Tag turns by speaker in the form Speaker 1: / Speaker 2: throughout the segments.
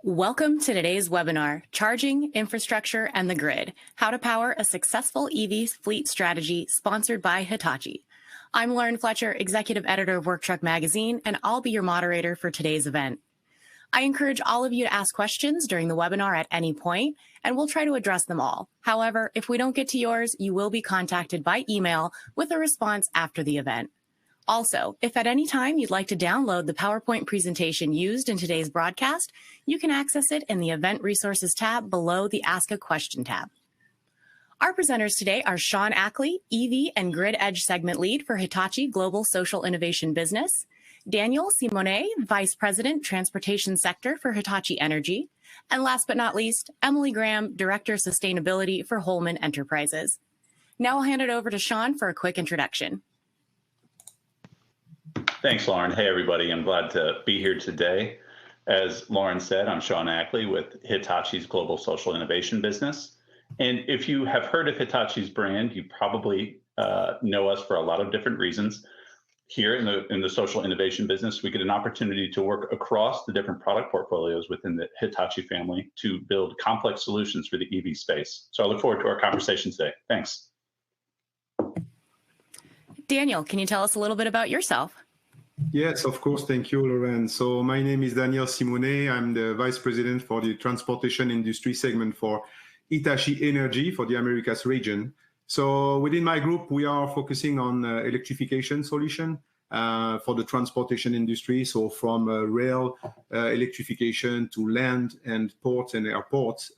Speaker 1: Welcome to today's webinar, Charging, Infrastructure, and the Grid, How to Power a Successful EV Fleet Strategy, sponsored by Hitachi. I'm Lauren Fletcher, Executive Editor of Work Truck Magazine, and I'll be your moderator for today's event. I encourage all of you to ask questions during the webinar at any point, and we'll try to address them all. However, if we don't get to yours, you will be contacted by email with a response after the event. Also, if at any time you'd like to download the PowerPoint presentation used in today's broadcast, you can access it in the Event Resources tab below the Ask a Question tab. Our presenters today are Sean Ackley, EV and Grid Edge Segment Lead for Hitachi Global Social Innovation Business, Daniel Simone, Vice President, Transportation Sector for Hitachi Energy, and last but not least, Emily Graham, Director of Sustainability for Holman Enterprises. Now I'll hand it over to Sean for a quick introduction.
Speaker 2: Thanks, Lauren. Hey, everybody. I'm glad to be here today. As Lauren said, I'm Sean Ackley with Hitachi's Global Social Innovation Business. And if you have heard of Hitachi's brand, you probably know us for a lot of different reasons. Here in the social innovation business, we get an opportunity to work across the different product portfolios within the Hitachi family to build complex solutions for the EV space. So I look forward to our conversation today. Thanks.
Speaker 1: Daniel, can you tell us a little bit about yourself?
Speaker 3: Yes, of course. Thank you, Lauren. So my name is Daniel Simone. I'm the Vice President for the Transportation Industry segment for Hitachi Energy for the Americas region. So within my group, we are focusing on electrification solution for the transportation industry. So from rail electrification to land and ports and airports.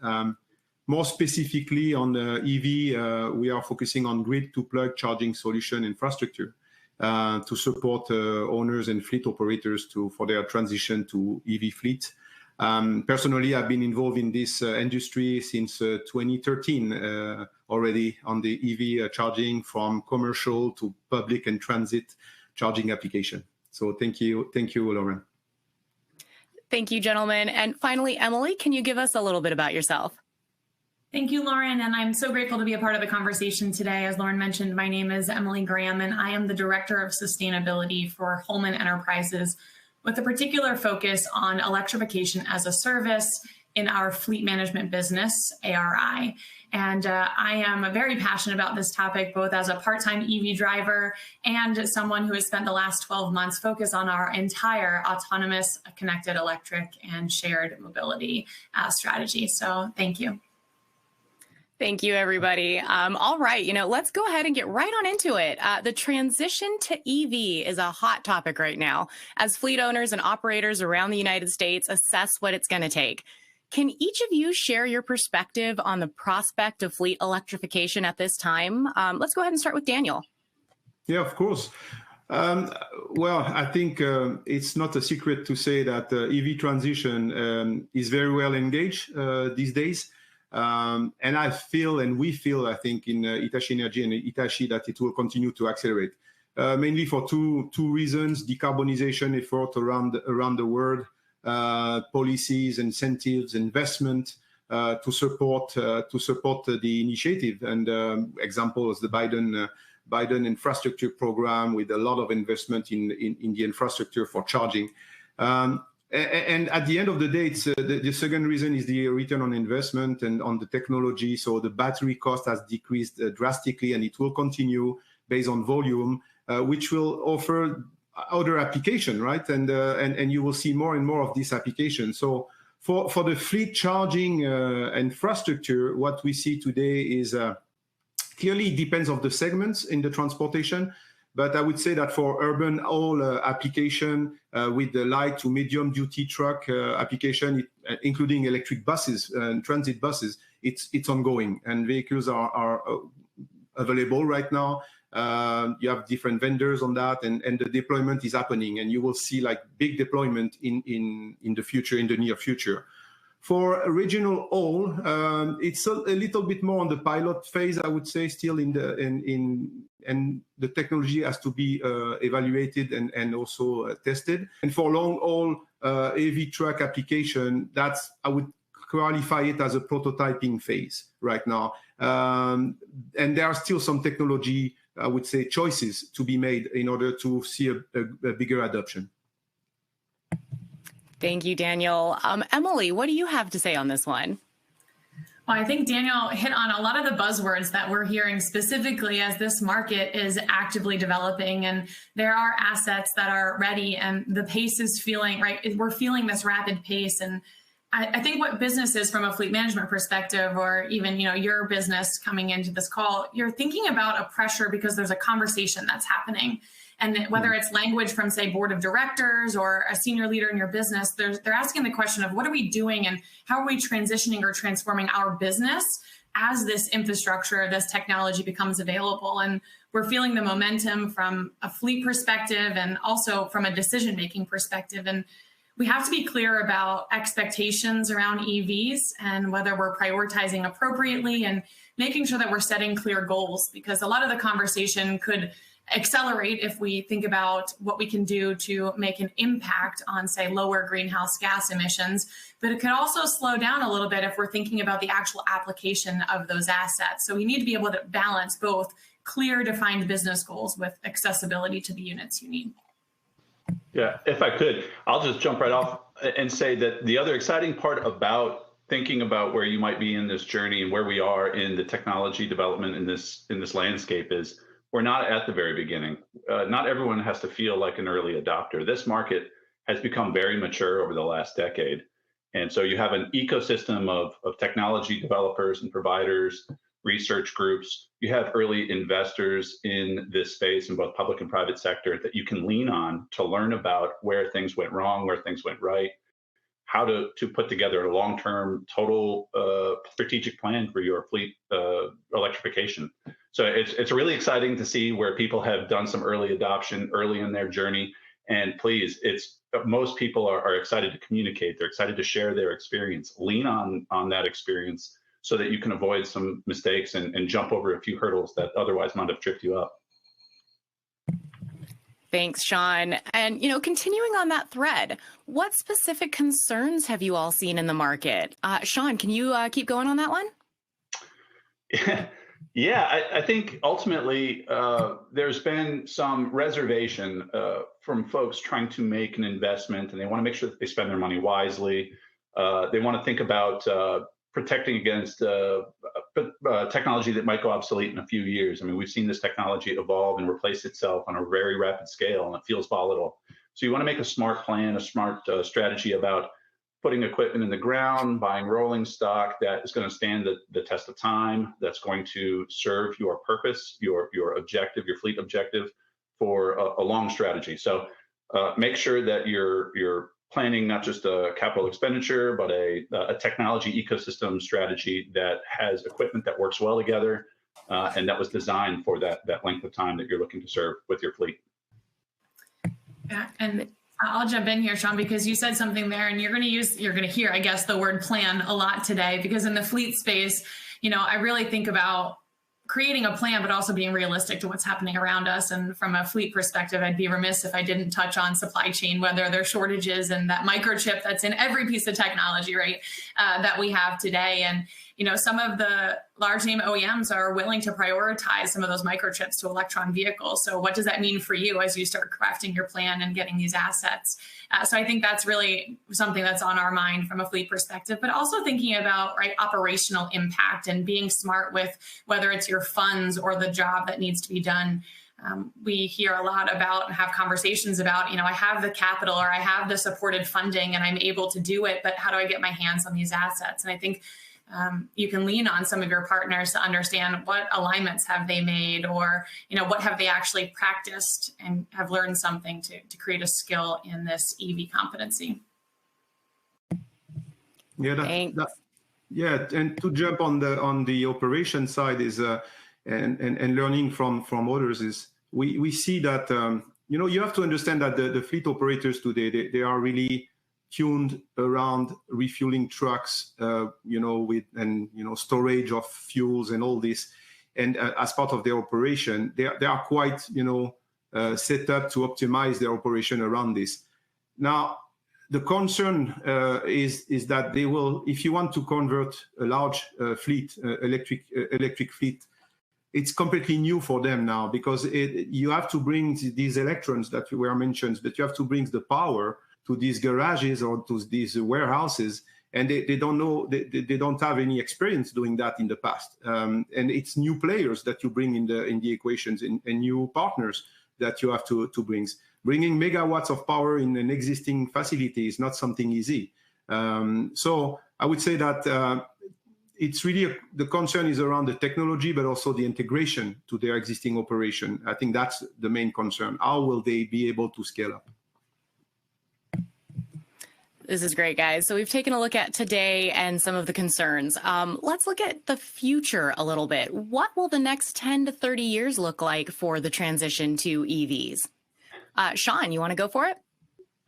Speaker 3: More specifically on the EV, we are focusing on grid-to-plug charging solution infrastructure to support owners and fleet operators for their transition to EV fleet. Personally, I've been involved in this industry since 2013 already on the EV charging, from commercial to public and transit charging application. So thank you, Lauren.
Speaker 1: Thank you, gentlemen. And finally, Emily, can you give us a little bit about yourself?
Speaker 4: Thank you, Lauren, and I'm so grateful to be a part of the conversation today. As Lauren mentioned, my name is Emily Graham, and I am the Director of Sustainability for Holman Enterprises, with a particular focus on electrification as a service in our fleet management business, ARI. And I am very passionate about this topic, both as a part-time EV driver and someone who has spent the last 12 months focused on our entire autonomous, connected electric and shared mobility strategy. So thank you.
Speaker 1: Thank you, everybody. All right, let's go ahead and get right on into it. The transition to EV is a hot topic right now as fleet owners and operators around the United States assess what it's going to take. Can each of you share your perspective on the prospect of fleet electrification at this time? Let's go ahead and start with Daniel.
Speaker 3: Yeah, of course. Well, I think it's not a secret to say that the EV transition is very well engaged these days. And I feel, and we feel, I think, in Hitachi Energy and Hitachi, that it will continue to accelerate, mainly for two reasons: decarbonization effort around the world, policies, incentives, investment to support the initiative. And example is the Biden infrastructure program, with a lot of investment in the infrastructure for charging. And at the end of the day, it's, the second reason is the return on investment and on the technology. So the battery cost has decreased drastically, and it will continue based on volume, which will offer other application, right? And you will see more and more of this application. So for the fleet charging infrastructure, what we see today is clearly it depends on the segments in the transportation. But I would say that for urban haul application, with the light to medium duty truck application, including electric buses and transit buses, it's ongoing, and vehicles are available right now. You have different vendors on that, and the deployment is happening, and you will see like big deployment in the future, in the near future. For regional haul, it's a little bit more on the pilot phase, I would say, still and the technology has to be evaluated and also tested. And for long haul AV truck application, I would qualify it as a prototyping phase right now. And there are still some technology, I would say, choices to be made in order to see a bigger adoption.
Speaker 1: Thank you, Daniel. Emily, what do you have to say on this one?
Speaker 4: Well, I think Daniel hit on a lot of the buzzwords that we're hearing specifically as this market is actively developing, and there are assets that are ready and the pace is feeling, right? We're feeling this rapid pace. And I think what businesses from a fleet management perspective, or even, your business coming into this call, you're thinking about a pressure because there's a conversation that's happening. And whether it's language from, say, board of directors or a senior leader in your business, they're asking the question of what are we doing and how are we transitioning or transforming our business as this infrastructure, this technology becomes available. And we're feeling the momentum from a fleet perspective and also from a decision-making perspective. And we have to be clear about expectations around EVs and whether we're prioritizing appropriately and making sure that we're setting clear goals, because a lot of the conversation could accelerate if we think about what we can do to make an impact on, say, lower greenhouse gas emissions, but it could also slow down a little bit if we're thinking about the actual application of those assets. So we need to be able to balance both clear, defined business goals with accessibility to the units you need.
Speaker 2: Yeah, if I could, I'll just jump right off and say that the other exciting part about thinking about where you might be in this journey and where we are in the technology development in this landscape is we're not at the very beginning. Not everyone has to feel like an early adopter. This market has become very mature over the last decade. And so you have an ecosystem of technology developers and providers, research groups. You have early investors in this space in both public and private sector that you can lean on to learn about where things went wrong, where things went right, how to put together a long-term total strategic plan for your fleet electrification. So it's really exciting to see where people have done some early adoption early in their journey. And please, most people are excited to communicate. They're excited to share their experience. Lean on that experience so that you can avoid some mistakes and jump over a few hurdles that otherwise might have tripped you up.
Speaker 1: Thanks, Sean. And, continuing on that thread, what specific concerns have you all seen in the market? Sean, can you keep going on that one?
Speaker 2: Yeah, I think ultimately there's been some reservation from folks trying to make an investment, and they want to make sure that they spend their money wisely. They want to think about protecting against technology that might go obsolete in a few years. I mean, we've seen this technology evolve and replace itself on a very rapid scale, and it feels volatile. So you want to make a smart plan, a smart strategy about putting equipment in the ground, buying rolling stock that is going to stand the test of time, that's going to serve your purpose, your objective, your fleet objective for a long strategy. So make sure that you're planning not just a capital expenditure, but a technology ecosystem strategy that has equipment that works well together and that was designed for that length of time that you're looking to serve with your fleet.
Speaker 4: Yeah, and I'll jump in here, Sean, because you said something there, and you're going to hear, I guess, the word plan a lot today, because in the fleet space, I really think about creating a plan, but also being realistic to what's happening around us. And from a fleet perspective, I'd be remiss if I didn't touch on supply chain, whether there's shortages and that microchip that's in every piece of technology, right, that we have today. And, some of the large name OEMs are willing to prioritize some of those microchips to electron vehicles. So what does that mean for you as you start crafting your plan and getting these assets? So I think that's really something that's on our mind from a fleet perspective, but also thinking about, right, operational impact and being smart with whether it's your funds or the job that needs to be done. We hear a lot about and have conversations about, I have the capital or I have the supported funding and I'm able to do it, but how do I get my hands on these assets? And I think you can lean on some of your partners to understand what alignments have they made, or what have they actually practiced and have learned something to create a skill in this EV competency.
Speaker 3: Yeah, and to jump on the operation side is and learning from others is we see that you have to understand that the fleet operators today they are really tuned around refueling trucks, with storage of fuels and all this, and as part of their operation, they are quite set up to optimize their operation around this. Now, the concern is that they will, if you want to convert a large fleet, electric fleet, it's completely new for them now, because you have to bring these electrons that were mentioned, but you have to bring the power these garages or to these warehouses, and they don't know, they don't have any experience doing that in the past. And it's new players that you bring in the equations, and new partners that you have to bring. Bringing megawatts of power in an existing facility is not something easy. So I would say that it's really the concern is around the technology, but also the integration to their existing operation. I think that's the main concern. How will they be able to scale up?
Speaker 1: This is great, guys. So we've taken a look at today and some of the concerns. Let's look at the future a little bit. What will the next 10 to 30 years look like for the transition to EVs? Sean, you want to go for it?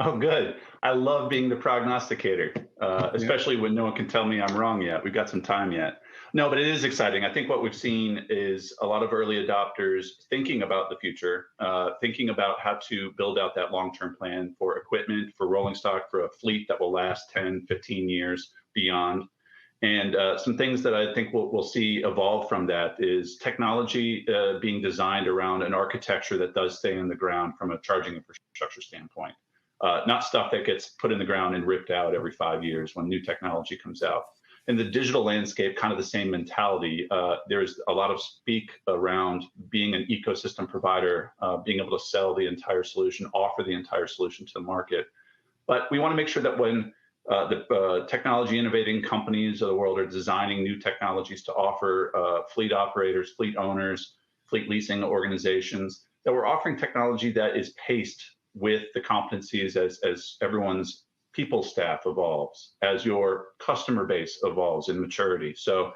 Speaker 2: Oh, good. I love being the prognosticator, especially when no one can tell me I'm wrong yet. We've got some time yet. No, but it is exciting. I think what we've seen is a lot of early adopters thinking about the future, thinking about how to build out that long-term plan for equipment, for rolling stock, for a fleet that will last 10, 15 years beyond. And some things that I think we'll see evolve from that is technology being designed around an architecture that does stay in the ground from a charging infrastructure standpoint. Not stuff that gets put in the ground and ripped out every 5 years when new technology comes out. In the digital landscape, kind of the same mentality. There's a lot of speak around being an ecosystem provider, being able to sell the entire solution, offer the entire solution to the market. But we want to make sure that when the technology innovating companies of the world are designing new technologies to offer fleet operators, fleet owners, fleet leasing organizations, that we're offering technology that is paced with the competencies as everyone's people staff evolves, as your customer base evolves in maturity. So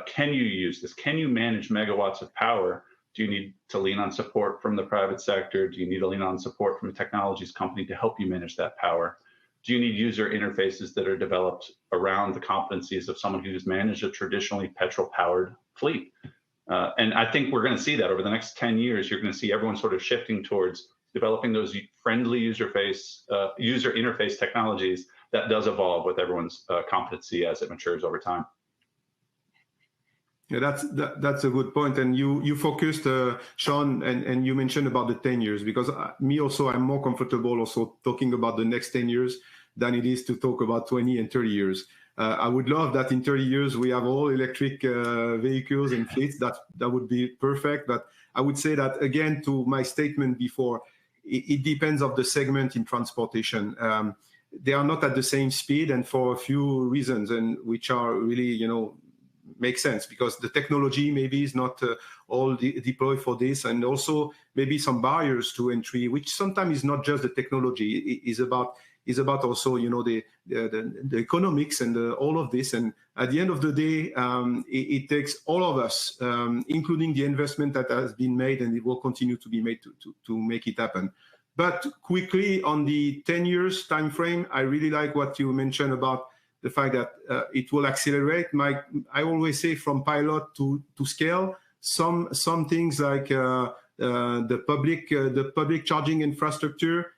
Speaker 2: can you use this? Can you manage megawatts of power? Do you need to lean on support from the private sector? Do you need to lean on support from a technologies company to help you manage that power? Do you need user interfaces that are developed around the competencies of someone who's managed a traditionally petrol-powered fleet? And I think we're going to see that over the next 10 years. You're going to see everyone sort of shifting towards developing those friendly user interface technologies that does evolve with everyone's competency as it matures over time.
Speaker 3: Yeah, that's a good point. And you focused, Sean, and you mentioned about the 10 years, because me also, I'm more comfortable also talking about the next 10 years than it is to talk about 20 and 30 years. I would love that in 30 years we have all electric vehicles and fleets. That would be perfect. But I would say that, again, to my statement before, it depends on the segment in transportation. They are not at the same speed, and for a few reasons, and which are really, make sense, because the technology maybe is not all deployed for this, and also maybe some barriers to entry, which sometimes is not just the technology. It is about also the economics and all of this. And at the end of the day, it takes all of us, including the investment that has been made, and it will continue to be made to make it happen. But quickly on the 10 years time frame, I really like what you mentioned about the fact that it will accelerate. I always say from pilot to scale. Some things like the public charging infrastructure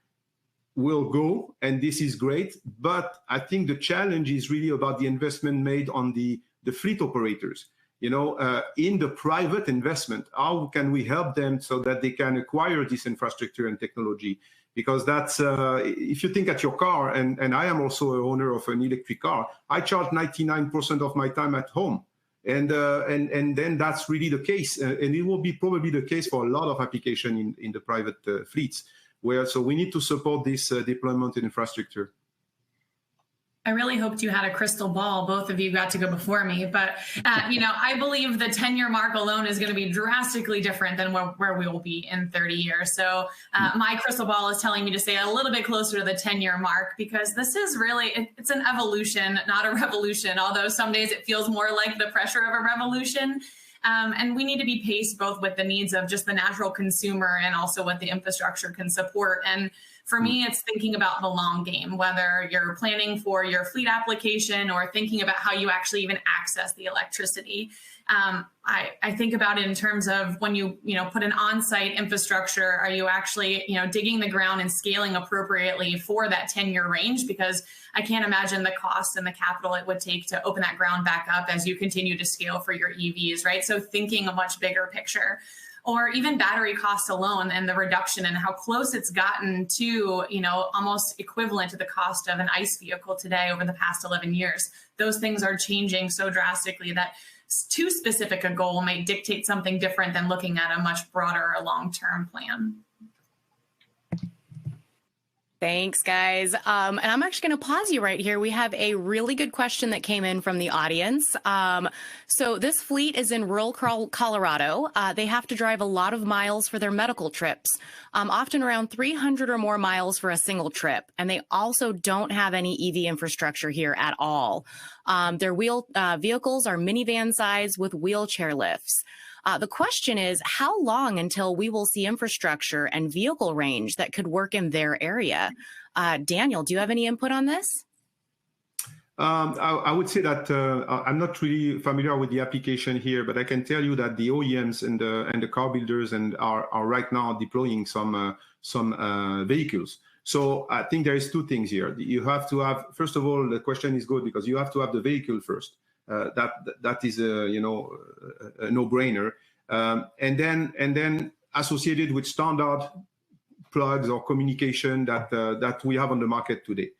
Speaker 3: will go, and this is great. But I think the challenge is really about the investment made on the fleet operators. In the private investment, how can we help them so that they can acquire this infrastructure and technology? Because that's, if you think at your car, and I am also an owner of an electric car, I charge 99% of my time at home. And then that's really the case. And it will be probably the case for a lot of application in the private fleets, so we need to support this deployment in infrastructure.
Speaker 4: I really hoped you had a crystal ball. Both of you got to go before me, but I believe the 10-year mark alone is going to be drastically different than where we will be in 30 years. So my crystal ball is telling me to stay a little bit closer to the 10-year mark, because this is really, it's an evolution, not a revolution, although some days it feels more like the pressure of a revolution. And we need to be paced both with the needs of just the natural consumer and also what the infrastructure can support. And for me, it's thinking about the long game, whether you're planning for your fleet application or thinking about how you actually even access the electricity. I think about it in terms of when you put an on-site infrastructure, are you actually digging the ground and scaling appropriately for that 10-year range? Because I can't imagine the cost and the capital it would take to open that ground back up as you continue to scale for your EVs, right? So thinking a much bigger picture. or even battery costs alone and the reduction and how close it's gotten to, almost equivalent to the cost of an ICE vehicle today over the past 11 years. Those things are changing so drastically that too specific a goal may dictate something different than looking at a much broader long-term plan.
Speaker 1: Thanks, guys. And I'm actually going to pause you right here. We have a really good question that came in from the audience. So this fleet is in rural Colorado. They have to drive a lot of miles for their medical trips, often around 300 or more miles for a single trip. And they also don't have any EV infrastructure here at all. Their vehicles are minivan size with wheelchair lifts. The question is, how long until we will see infrastructure and vehicle range that could work in their area? Daniel, do you have any input on this?
Speaker 3: I would say that I'm not really familiar with the application here, but I can tell you that the OEMs and the car builders are right now deploying some vehicles. So I think there is two things here. You have to have, first of all, the question is good because you have to have the vehicle first. That is a no-brainer, and then associated with standard plugs or communication that we have on the market today.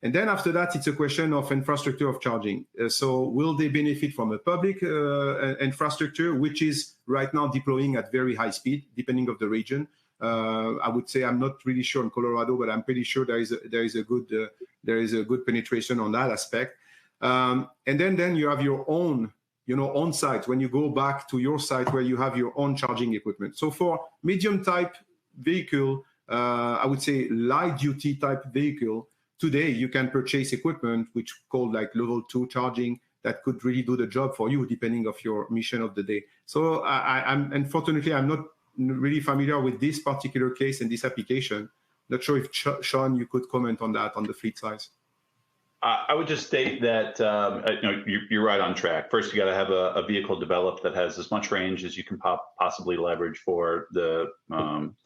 Speaker 3: And then after that, it's a question of infrastructure of charging. So will they benefit from a public infrastructure, which is right now deploying at very high speed, depending on the region? I would say I'm not really sure in Colorado, but I'm pretty sure there is a good penetration on that aspect. And then you have your own, on site when you go back to your site where you have your own charging equipment. So for medium type vehicle, I would say light duty type vehicle, today you can purchase equipment which called like level 2 charging that could really do the job for you depending of your mission of the day. So I'm unfortunately I'm not really familiar with this particular case and this application. Not sure if Sean, you could comment on that on the fleet size.
Speaker 2: I would just state that you're right on track. First, you got to have a vehicle developed that has as much range as you can possibly leverage for the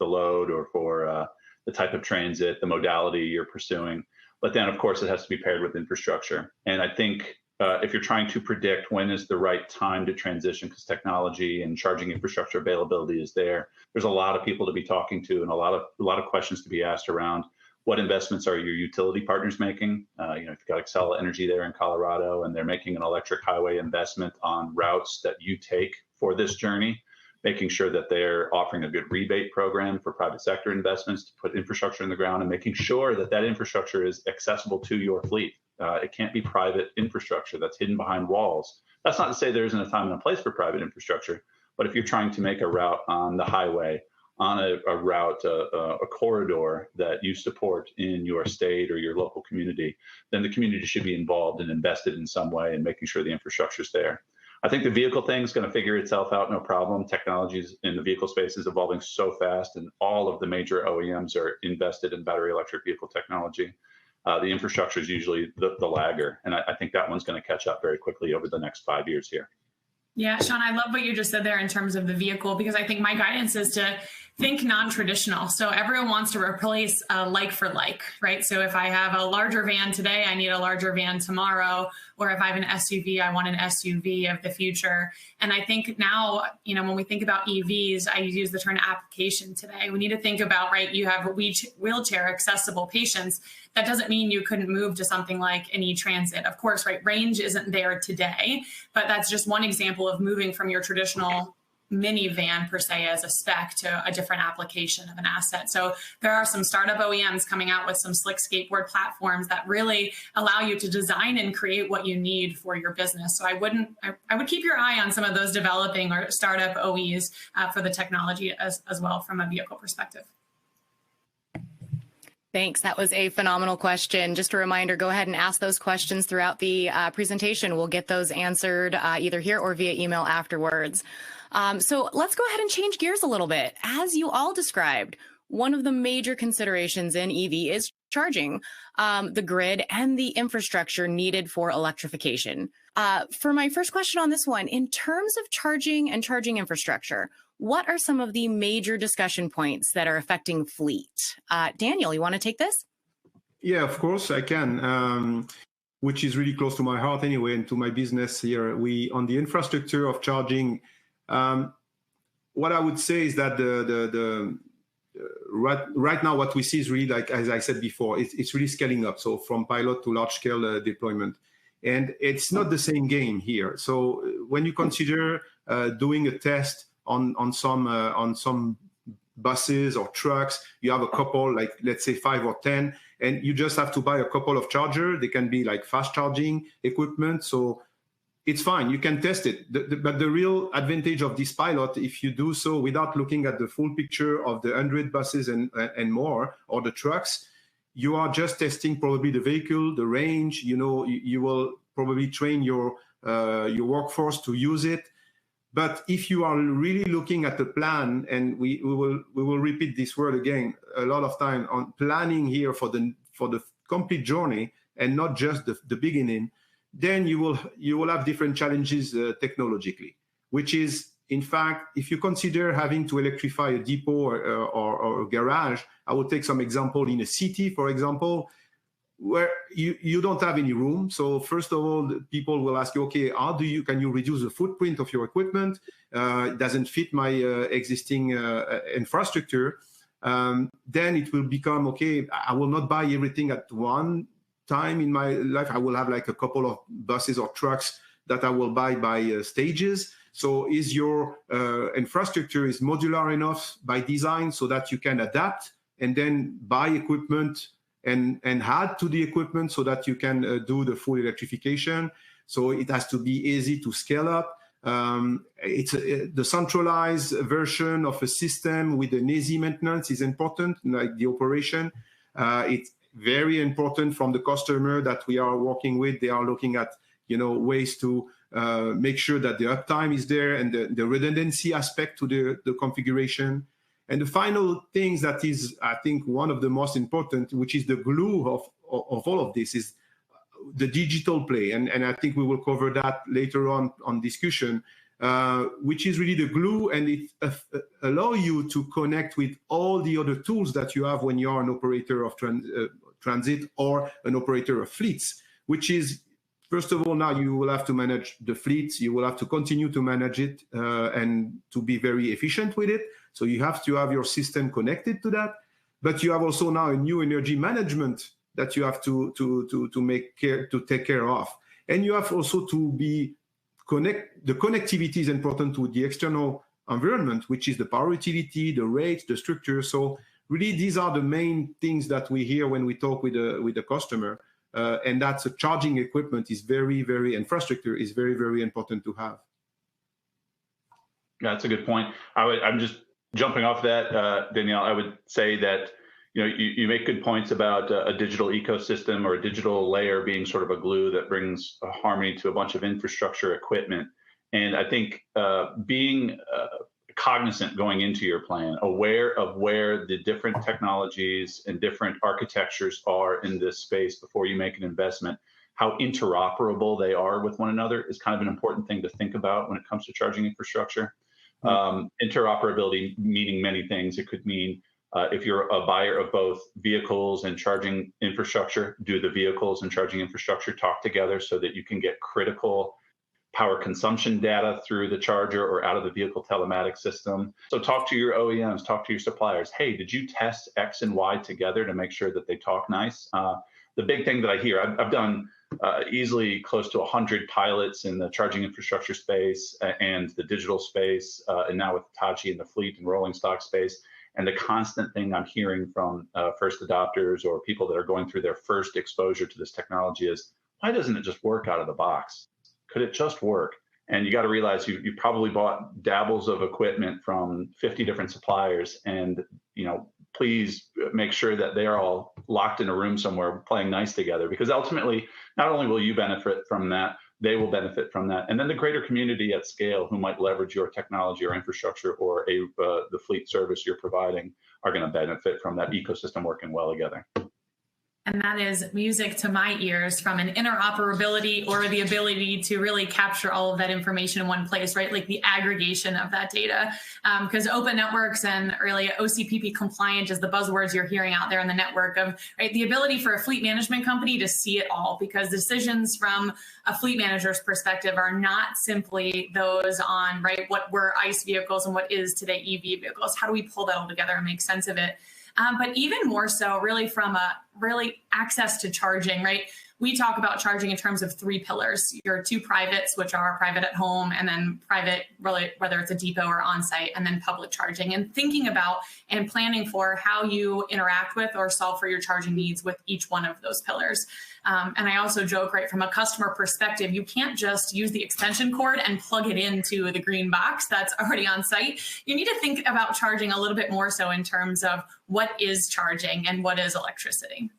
Speaker 2: load or for the type of transit, the modality you're pursuing. But then, of course, it has to be paired with infrastructure. And I think if you're trying to predict when is the right time to transition, because technology and charging infrastructure availability is there's a lot of people to be talking to and a lot of questions to be asked around. What investments are your utility partners making? You've got Xcel Energy there in Colorado, and they're making an electric highway investment on routes that you take for this journey, making sure that they're offering a good rebate program for private sector investments to put infrastructure in the ground and making sure that that infrastructure is accessible to your fleet. It can't be private infrastructure that's hidden behind walls. That's not to say there isn't a time and a place for private infrastructure, but if you're trying to make a route on the highway, on a route, a corridor that you support in your state or your local community, then the community should be involved and invested in some way in making sure the infrastructure is there. I think the vehicle thing is going to figure itself out, no problem. Technologies in the vehicle space is evolving so fast, and all of the major OEMs are invested in battery electric vehicle technology. The infrastructure is usually the lagger, and I think that one's going to catch up very quickly over the next 5 years here.
Speaker 4: Yeah, Sean, I love what you just said there in terms of the vehicle, because I think my guidance is to think non-traditional. So everyone wants to replace like for like, right? So if I have a larger van today, I need a larger van tomorrow. Or if I have an SUV, I want an SUV of the future. And I think now, when we think about EVs, I use the term application today. We need to think about, right, you have wheelchair accessible patients. That doesn't mean you couldn't move to something like an e-transit. Of course, right, range isn't there today, but that's just one example of moving from your traditional minivan per se as a spec to a different application of an asset. So there are some startup OEMs coming out with some slick skateboard platforms that really allow you to design and create what you need for your business. So I would keep your eye on some of those developing or startup OEs for the technology as well from a vehicle perspective.
Speaker 1: Thanks. That was a phenomenal question. Just a reminder, go ahead and ask those questions throughout the presentation. We'll get those answered either here or via email afterwards. So let's go ahead and change gears a little bit. As you all described, one of the major considerations in EV is charging, the grid and the infrastructure needed for electrification. For my first question on this one, in terms of charging and charging infrastructure, what are some of the major discussion points that are affecting fleet? Daniel, you want to take this?
Speaker 3: Yeah, of course I can. Which is really close to my heart anyway, and to my business here. On the infrastructure of charging, what I would say is that right now what we see is really, like as I said before, it's really scaling up. So from pilot to large scale deployment, and it's not the same game here. So when you consider doing a test on some buses or trucks, you have a couple, like let's say 5 or 10, and you just have to buy a couple of chargers. They can be like fast charging equipment, so it's fine, you can test it. But the real advantage of this pilot, if you do so without looking at the full picture of the 100 buses and more, or the trucks, you are just testing probably the vehicle, the range. You will probably train your workforce to use it. But if you are really looking at the plan, and we will repeat this word again a lot of time on planning here for the complete journey and not just the beginning, then you will have different challenges technologically, which is, in fact, if you consider having to electrify a depot or a garage, I will take some example in a city, for example, where you don't have any room. So first of all, people will ask you, okay, can you reduce the footprint of your equipment? It doesn't fit my existing infrastructure. Then it will become, okay, I will not buy everything at one time in my life. I will have like a couple of buses or trucks that I will buy by stages. So is your infrastructure is modular enough by design so that you can adapt and then buy equipment and add to the equipment so that you can do the full electrification? So it has to be easy to scale up. It's the centralized version of a system with an easy maintenance is important, like the operation. It's very important from the customer that we are working with. They are looking at ways to make sure that the uptime is there and the redundancy aspect to the configuration. And the final things that is, I think, one of the most important, which is the glue of all of this, is the digital play. And I think we will cover that later on discussion, which is really the glue, and it allow you to connect with all the other tools that you have when you are an operator of transit or an operator of fleets, which is, first of all, now you will have to manage the fleets. You will have to continue to manage it and to be very efficient with it. So you have to have your system connected to that. But you have also now a new energy management that you have to take care of. And you have also to the connectivity is important to the external environment, which is the power utility, the rates, the structure. So really, these are the main things that we hear when we talk with the customer. And that's a charging equipment is very, very, infrastructure is very, very important to have.
Speaker 2: Yeah, that's a good point. I'm just jumping off that, Danielle. I would say that you make good points about a digital ecosystem or a digital layer being sort of a glue that brings a harmony to a bunch of infrastructure equipment. And I think being cognizant going into your plan, aware of where the different technologies and different architectures are in this space before you make an investment, how interoperable they are with one another is kind of an important thing to think about when it comes to charging infrastructure. Interoperability meaning many things. It could mean if you're a buyer of both vehicles and charging infrastructure, do the vehicles and charging infrastructure talk together so that you can get critical power consumption data through the charger or out of the vehicle telematics system. So talk to your OEMs, talk to your suppliers. Hey, did you test X and Y together to make sure that they talk nice? The big thing that I hear, I've done easily close to 100 pilots in the charging infrastructure space and the digital space, and now with Hitachi in the fleet and rolling stock space. And the constant thing I'm hearing from first adopters or people that are going through their first exposure to this technology is, why doesn't it just work out of the box? Could it just work? And you got to realize you probably bought dabbles of equipment from 50 different suppliers, and please make sure that they are all locked in a room somewhere playing nice together, because ultimately not only will you benefit from that, they will benefit from that, and then the greater community at scale who might leverage your technology or infrastructure or the fleet service you're providing are going to benefit from that ecosystem working well together.
Speaker 4: and that is music to my ears from an interoperability or the ability to really capture all of that information in one place, right? Like the aggregation of that data. Because open networks and really OCPP compliant is the buzzwords you're hearing out there in the network of, right? The ability for a fleet management company to see it all, because decisions from a fleet manager's perspective are not simply those on, right, what were ICE vehicles and what is today EV vehicles. How do we pull that all together and make sense of it? But even more so, really from a really access to charging, right? We talk about charging in terms of three pillars. Your two privates, which are private at home, and then private, really, whether it's a depot or on-site, and then public charging, and thinking about and planning for how you interact with or solve for your charging needs with each one of those pillars. And I also joke, right, from a customer perspective, you can't just use the extension cord and plug it into the green box that's already on site. You need to think about charging a little bit more so in terms of what is charging and what is electricity.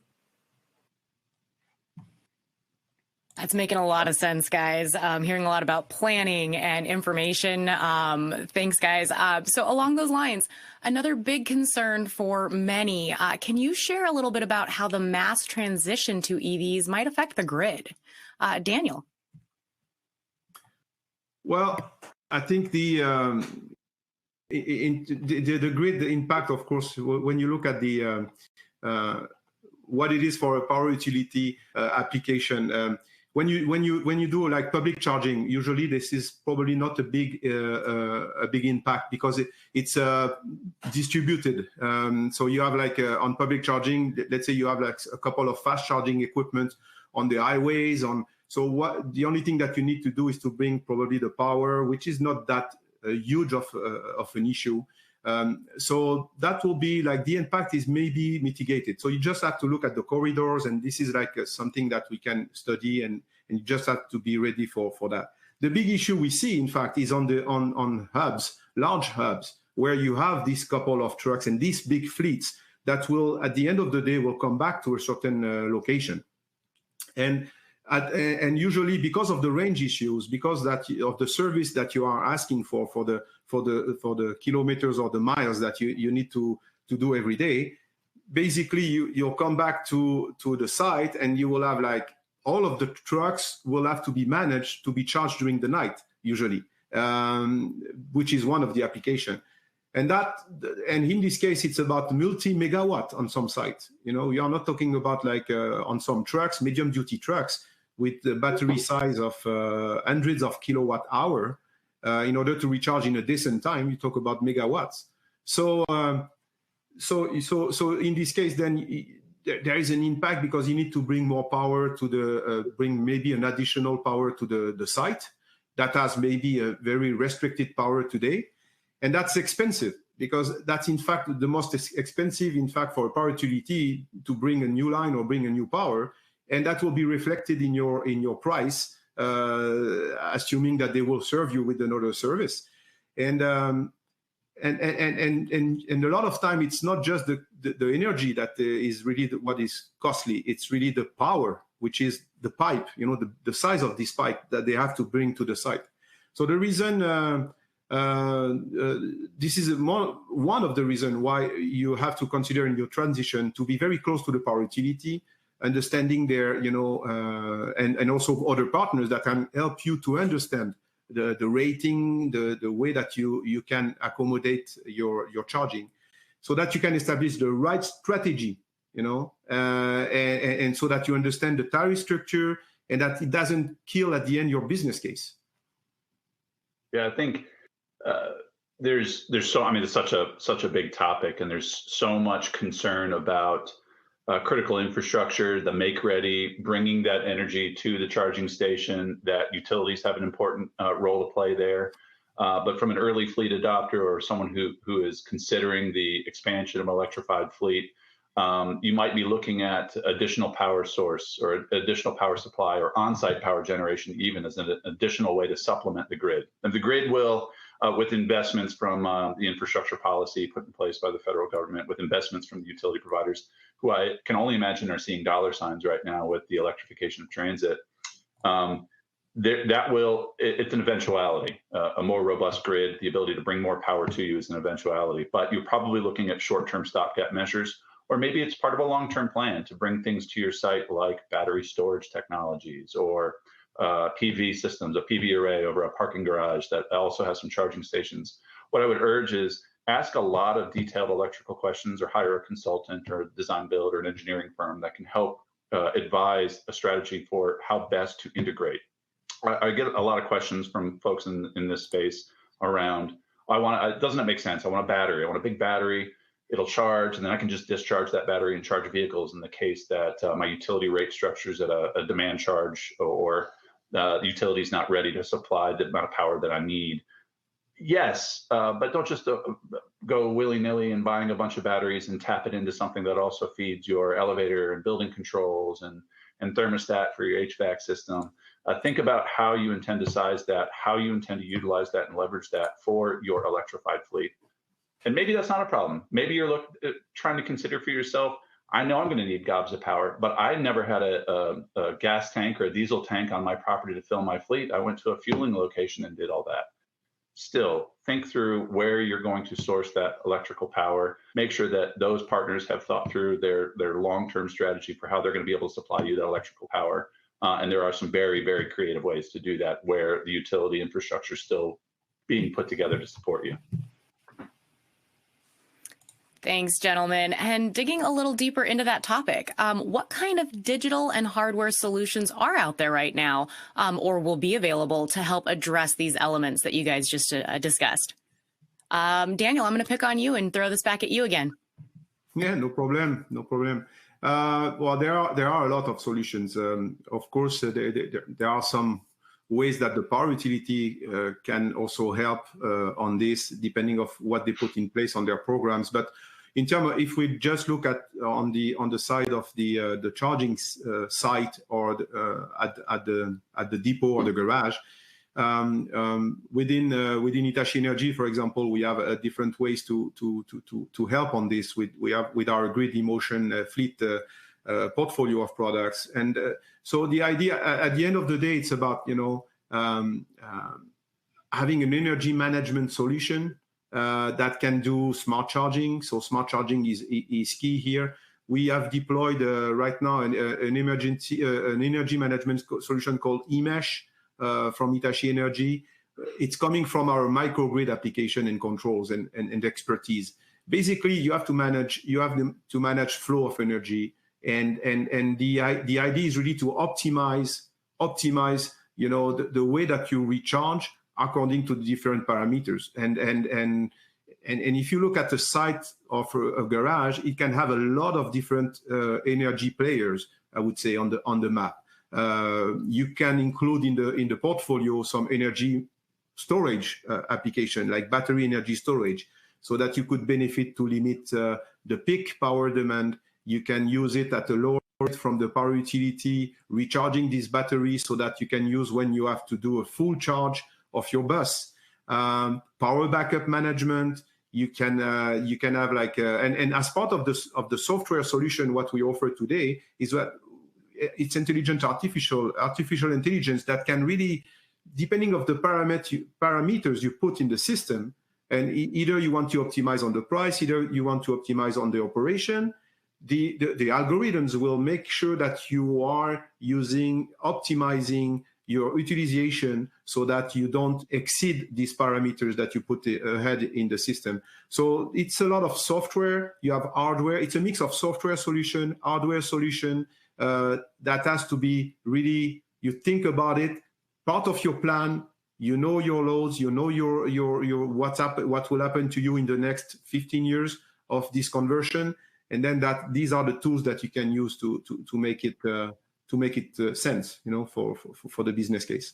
Speaker 1: That's making a lot of sense, guys. Hearing a lot about planning and information. Thanks, guys. So along those lines, another big concern for many, can you share a little bit about how the mass transition to EVs might affect the grid? Daniel.
Speaker 3: Well, I think the grid, the impact, of course, when you look at the what it is for a power utility application. When you do like public charging, usually this is probably not a big impact because it's distributed. So you have like on public charging, let's say you have like a couple of fast charging equipment on the highways. So the only thing that you need to do is to bring probably the power, which is not that huge of an issue. So that will be like the impact is maybe mitigated. So you just have to look at the corridors, and this is like something that we can study, and you just have to be ready for that. The big issue we see, in fact, is on hubs, large hubs, where you have this couple of trucks and these big fleets that will, at the end of the day, will come back to a certain location. And usually because of the range issues, because of the service that you are asking for the kilometers or the miles that you need to do every day, basically you'll come back to the site, and you will have like all of the trucks will have to be managed to be charged during the night usually, which is one of the application. And in this case, it's about multi-megawatt on some sites. You know, you are not talking about like on some trucks, medium duty trucks, with the battery size of hundreds of kilowatt hour. In order to recharge in a decent time, you talk about megawatts. So in this case, then there is an impact because you need to bring more power to bring maybe an additional power to the site that has maybe a very restricted power today. And that's expensive because that's in fact the most expensive, in fact, for a power utility to bring a new line or bring a new power. And that will be reflected in your price, assuming that they will serve you with another service. And a lot of time, it's not just the energy that is really what is costly. It's really the power, which is the pipe, you know, the size of this pipe that they have to bring to the site. So the reason, this is one of the reasons why you have to consider in your transition to be very close to the power utility, understanding their, you know, and also other partners that can help you to understand the rating, the way that you can accommodate your charging, so that you can establish the right strategy, you know, and so that you understand the tariff structure and that it doesn't kill at the end your business case.
Speaker 2: Yeah, I think there's so, I mean, it's such a big topic, and there's so much concern about critical infrastructure, the make ready, bringing that energy to the charging station, that utilities have an important role to play there. But from an early fleet adopter or someone who is considering the expansion of an electrified fleet, you might be looking at additional power source or additional power supply or on-site power generation even as an additional way to supplement the grid. And the grid will, with investments from the infrastructure policy put in place by the federal government, with investments from the utility providers, who I can only imagine are seeing dollar signs right now with the electrification of transit. It's an eventuality. A more robust grid, the ability to bring more power to you is an eventuality. But you're probably looking at short-term stopgap measures Or maybe it's part of a long-term plan to bring things to your site like battery storage technologies or PV systems, a PV array over a parking garage that also has some charging stations. What I would urge is ask a lot of detailed electrical questions or hire a consultant or a design build or an engineering firm that can help advise a strategy for how best to integrate. I get a lot of questions from folks in this space around, doesn't it make sense? I want a battery. I want a big battery. It'll charge, and then I can just discharge that battery and charge vehicles in the case that my utility rate structure is at a demand charge, or the utility is not ready to supply the amount of power that I need. Yes, but don't just go willy-nilly and buying a bunch of batteries and tap it into something that also feeds your elevator and building controls and thermostat for your HVAC system. Think about how you intend to size that, how you intend to utilize that and leverage that for your electrified fleet. And maybe that's not a problem. Maybe you're trying to consider for yourself, I know I'm going to need gobs of power, but I never had a gas tank or a diesel tank on my property to fill my fleet. I went to a fueling location and did all that. Still, think through where you're going to source that electrical power. Make sure that those partners have thought through their long-term strategy for how they're going to be able to supply you that electrical power. And there are some very, very creative ways to do that where the utility infrastructure is still being put together to support you.
Speaker 1: Thanks, gentlemen. And digging a little deeper into that topic, what kind of digital and hardware solutions are out there right now, or will be available to help address these elements that you guys just discussed? Daniel, I'm going to pick on you and throw this back at you again.
Speaker 3: Yeah, no problem. No problem. Well, there are a lot of solutions. Of course, there are some ways that the power utility can also help on this, depending of what they put in place on their programs. But in terms of, if we just look at on the side of the charging site or at the depot or the garage, within Hitachi Energy, for example, we have different ways to help on this. We have with our grid emotion fleet portfolio of products, and so the idea at the end of the day, it's about having an energy management solution that can do smart charging. So smart charging is key here. We have deployed right now an energy management solution called eMesh from Hitachi Energy. It's coming from our microgrid application and controls and expertise. Basically, you have to manage flow of energy, and the idea is really to optimize the way that you recharge according to the different parameters. And if you look at the site of a garage, it can have a lot of different energy players, I would say, on the map. You can include in the portfolio some energy storage application like battery energy storage, so that you could benefit to limit the peak power demand. You can use it at a lower rate from the power utility, recharging these batteries so that you can use when you have to do a full charge of your bus. Power backup management. You can have and as part of the software solution, what we offer today is that it's intelligent artificial intelligence that can really, depending of the parameters you put in the system, and either you want to optimize on the price, either you want to optimize on the operation, the algorithms will make sure that you are optimizing your utilization so that you don't exceed these parameters that you put ahead in the system. So it's a lot of software. You have hardware. It's a mix of software solution, hardware solution, that has to be really, you think about it, part of your plan. You know your loads, you know your what will happen to you in the next 15 years of this conversion, and then these are the tools that you can use to make it sense, for the business case.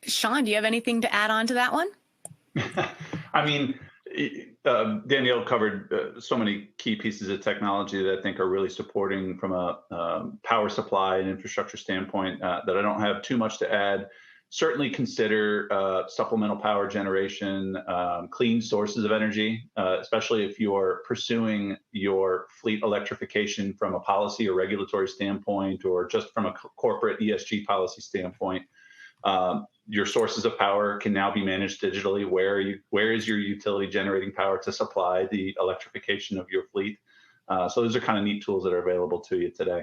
Speaker 1: Sean, do you have anything to add on to that one?
Speaker 2: I mean, Danielle covered so many key pieces of technology that I think are really supporting from a power supply and infrastructure standpoint that I don't have too much to add. Certainly consider supplemental power generation, clean sources of energy, especially if you're pursuing your fleet electrification from a policy or regulatory standpoint, or just from a corporate ESG policy standpoint. Your sources of power can now be managed digitally. Where is your utility generating power to supply the electrification of your fleet? So those are kind of neat tools that are available to you today.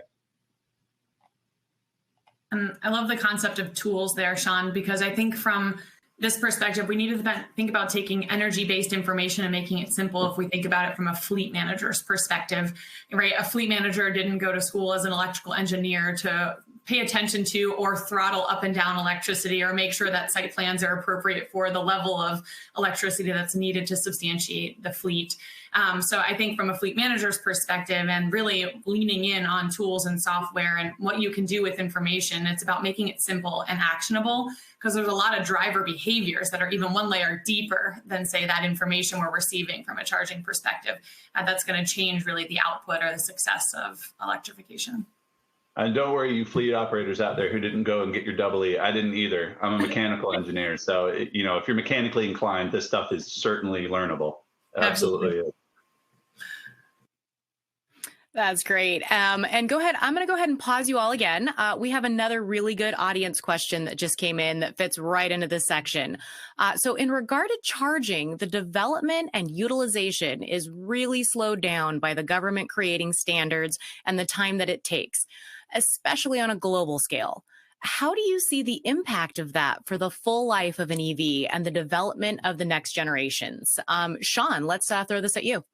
Speaker 4: I love the concept of tools there, Sean, because I think from this perspective, we need to think about taking energy-based information and making it simple if we think about it from a fleet manager's perspective, right? A fleet manager didn't go to school as an electrical engineer to pay attention to or throttle up and down electricity or make sure that site plans are appropriate for the level of electricity that's needed to substantiate the fleet. So I think from a fleet manager's perspective and really leaning in on tools and software and what you can do with information, it's about making it simple and actionable, because there's a lot of driver behaviors that are even one layer deeper than, say, that information we're receiving from a charging perspective. That's going to change really the output or the success of electrification.
Speaker 2: And don't worry, you fleet operators out there who didn't go and get your double E. I didn't either. I'm a mechanical engineer. So, if you're mechanically inclined, this stuff is certainly learnable. Absolutely.
Speaker 1: That's great. And go ahead. I'm going to go ahead and pause you all again. We have another really good audience question that just came in that fits right into this section. So in regard to charging, the development and utilization is really slowed down by the government creating standards and the time that it takes, especially on a global scale. How do you see the impact of that for the full life of an EV and the development of the next generations? Sean, let's throw this at you.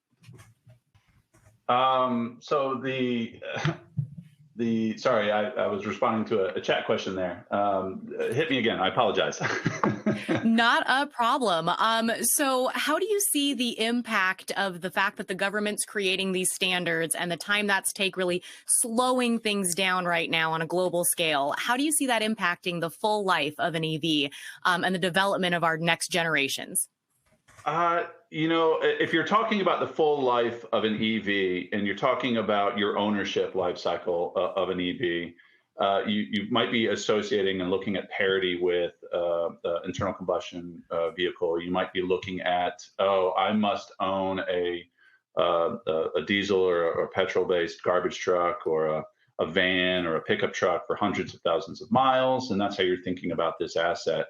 Speaker 2: So sorry, I was responding to a chat question there. Hit me again. I apologize.
Speaker 1: Not a problem. So how do you see the impact of the fact that the government's creating these standards and the time that's take really slowing things down right now on a global scale? How do you see that impacting the full life of an EV and the development of our next generations?
Speaker 2: If you're talking about the full life of an EV and you're talking about your ownership life cycle of an EV, you might be associating and looking at parity with the internal combustion vehicle. You might be looking at, I must own a diesel or a petrol-based garbage truck or a van or a pickup truck for hundreds of thousands of miles, and that's how you're thinking about this asset.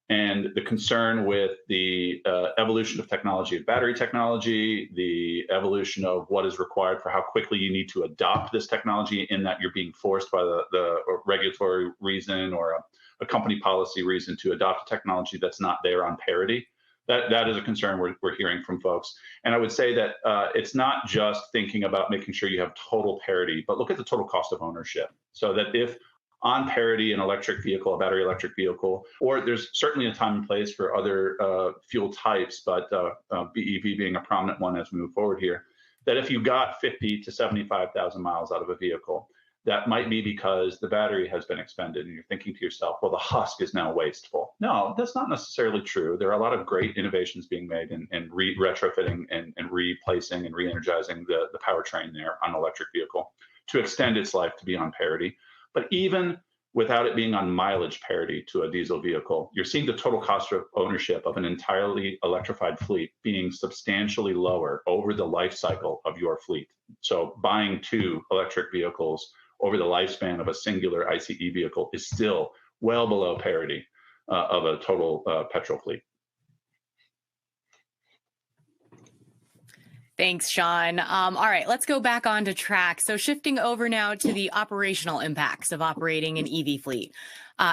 Speaker 2: And the concern with the evolution of technology, of battery technology, the evolution of what is required for how quickly you need to adopt this technology, in that you're being forced by the regulatory reason or a company policy reason to adopt a technology that's not there on parity. That is a concern we're hearing from folks. And I would say that it's not just thinking about making sure you have total parity, but look at the total cost of ownership. So that if on parity an electric vehicle, a battery electric vehicle, or there's certainly a time and place for other fuel types, but BEV being a prominent one as we move forward here, that if you got 50 to 75,000 miles out of a vehicle, that might be because the battery has been expended and you're thinking to yourself, well, the husk is now wasteful. No, that's not necessarily true. There are a lot of great innovations being made in retrofitting and replacing and re-energizing the powertrain there on an electric vehicle to extend its life to be on parity. But even without it being on mileage parity to a diesel vehicle, you're seeing the total cost of ownership of an entirely electrified fleet being substantially lower over the life cycle of your fleet. So buying 2 electric vehicles over the lifespan of a singular ICE vehicle is still well below parity of a total petrol fleet.
Speaker 1: Thanks, Sean. All right, let's go back onto track. So shifting over now to the operational impacts of operating an EV fleet.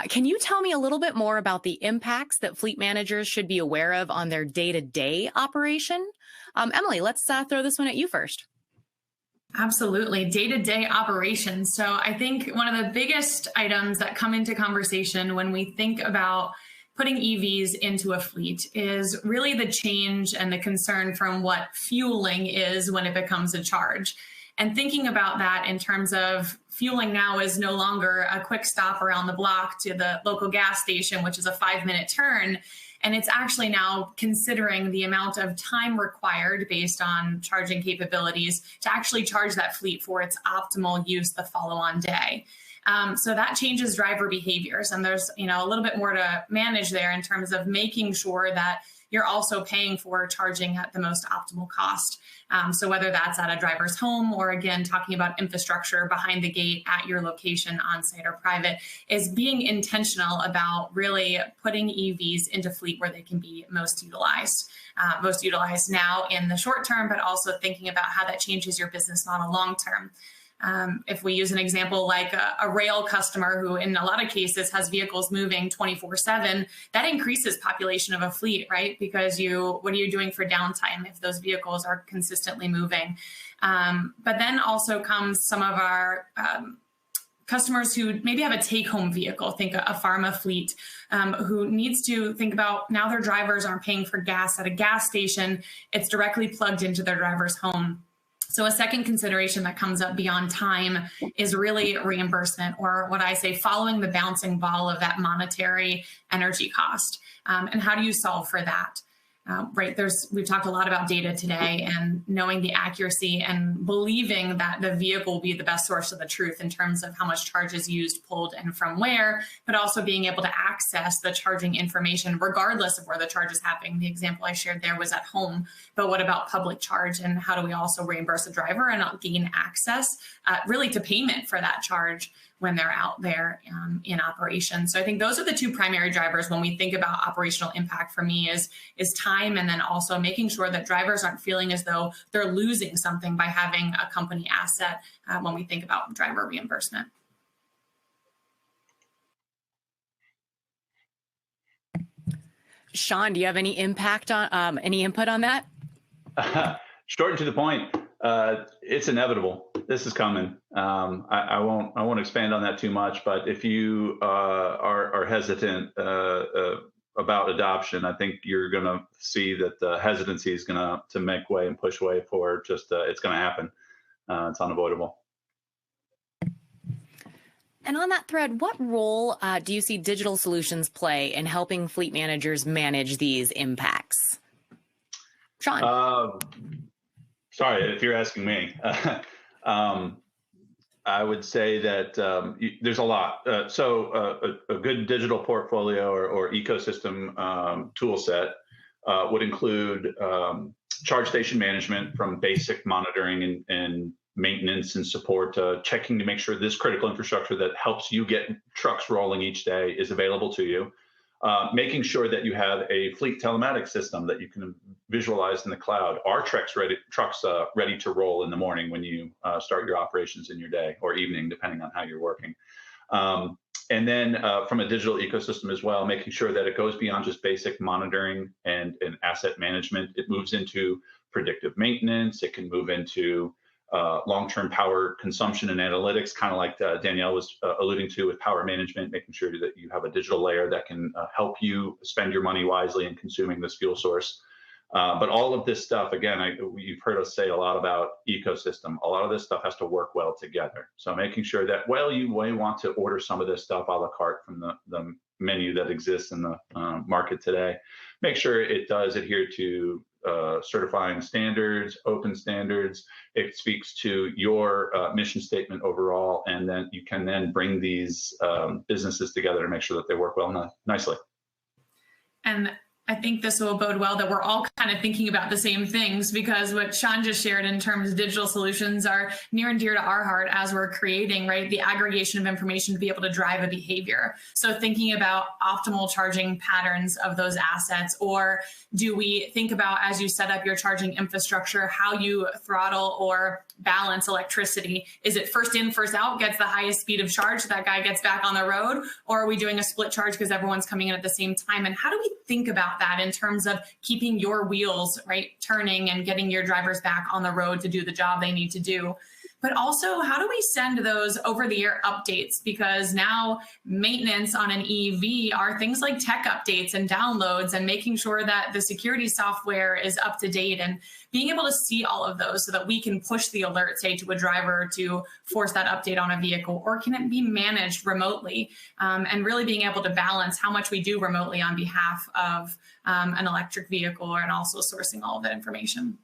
Speaker 1: Can you tell me a little bit more about the impacts that fleet managers should be aware of on their day-to-day operation? Emily, let's throw this one at you first.
Speaker 4: Absolutely. Day-to-day operations. So I think one of the biggest items that come into conversation when we think about putting EVs into a fleet is really the change and the concern from what fueling is when it becomes a charge. And thinking about that in terms of fueling now is no longer a quick stop around the block to the local gas station, which is a 5-minute turn. And it's actually now considering the amount of time required based on charging capabilities to actually charge that fleet for its optimal use the follow-on day. So that changes driver behaviors, and there's a little bit more to manage there in terms of making sure that you're also paying for charging at the most optimal cost. So whether that's at a driver's home or, again, talking about infrastructure behind the gate at your location, on-site or private, is being intentional about really putting EVs into fleet where they can be most utilized now in the short term, but also thinking about how that changes your business model long term. If we use an example like a rail customer who in a lot of cases has vehicles moving 24/7, that increases population of a fleet, right? Because what are you doing for downtime if those vehicles are consistently moving? But then also comes some of our customers who maybe have a take-home vehicle, think a pharma fleet, who needs to think about now their drivers aren't paying for gas at a gas station, it's directly plugged into their driver's home. So a second consideration that comes up beyond time is really reimbursement, or what I say, following the bouncing ball of that monetary energy cost. And how do you solve for that? Right, we've talked a lot about data today and knowing the accuracy and believing that the vehicle will be the best source of the truth in terms of how much charge is used, pulled, and from where, but also being able to access the charging information regardless of where the charge is happening. The example I shared there was at home, but what about public charge, and how do we also reimburse the driver and gain access really to payment for that charge when they're out there in operation? So I think those are the two primary drivers when we think about operational impact for me is time, and then also making sure that drivers aren't feeling as though they're losing something by having a company asset when we think about driver reimbursement.
Speaker 1: Sean, do you have any input on that?
Speaker 2: Short and to the point, it's inevitable. This is coming. I won't expand on that too much, but if you are hesitant about adoption, I think you're going to see that the hesitancy is going to make way and push way for just it's going to happen. It's unavoidable.
Speaker 1: And on that thread, what role do you see digital solutions play in helping fleet managers manage these impacts? Sean.
Speaker 2: Sorry, if you're asking me. I would say that there's a lot. So a good digital portfolio or ecosystem tool set would include charge station management, from basic monitoring and maintenance and support, checking to make sure this critical infrastructure that helps you get trucks rolling each day is available to you. Making sure that you have a fleet telematics system that you can visualize in the cloud. Are trucks ready to roll in the morning when you start your operations in your day, or evening, depending on how you're working? And then from a digital ecosystem as well, making sure that it goes beyond just basic monitoring and asset management. It moves into predictive maintenance. It can move into long-term power consumption and analytics, kind of like Danielle was alluding to with power management, making sure that you have a digital layer that can help you spend your money wisely in consuming this fuel source. But all of this stuff, again, you've heard us say a lot about ecosystem. A lot of this stuff has to work well together. So making sure that, you may want to order some of this stuff a la carte from the menu that exists in the market today. Make sure it does adhere to certifying standards, open standards. It speaks to your mission statement overall, and then you can then bring these businesses together to make sure that they work well nicely.
Speaker 4: And I think this will bode well that we're all kind of thinking about the same things, because what Sean just shared in terms of digital solutions are near and dear to our heart as we're creating, right, the aggregation of information to be able to drive a behavior. So thinking about optimal charging patterns of those assets, or do we think about, as you set up your charging infrastructure, how you throttle or balance electricity? Is it first in, first out gets the highest speed of charge so that guy gets back on the road? Or are we doing a split charge because everyone's coming in at the same time? And how do we think about that in terms of keeping your wheels, right, turning and getting your drivers back on the road to do the job they need to do? But also, how do we send those over-the-air updates? Because now maintenance on an EV are things like tech updates and downloads, and making sure that the security software is up to date, and being able to see all of those so that we can push the alert, say, to a driver to force that update on a vehicle, or can it be managed remotely? And really being able to balance how much we do remotely on behalf of an electric vehicle, and also sourcing all of that information.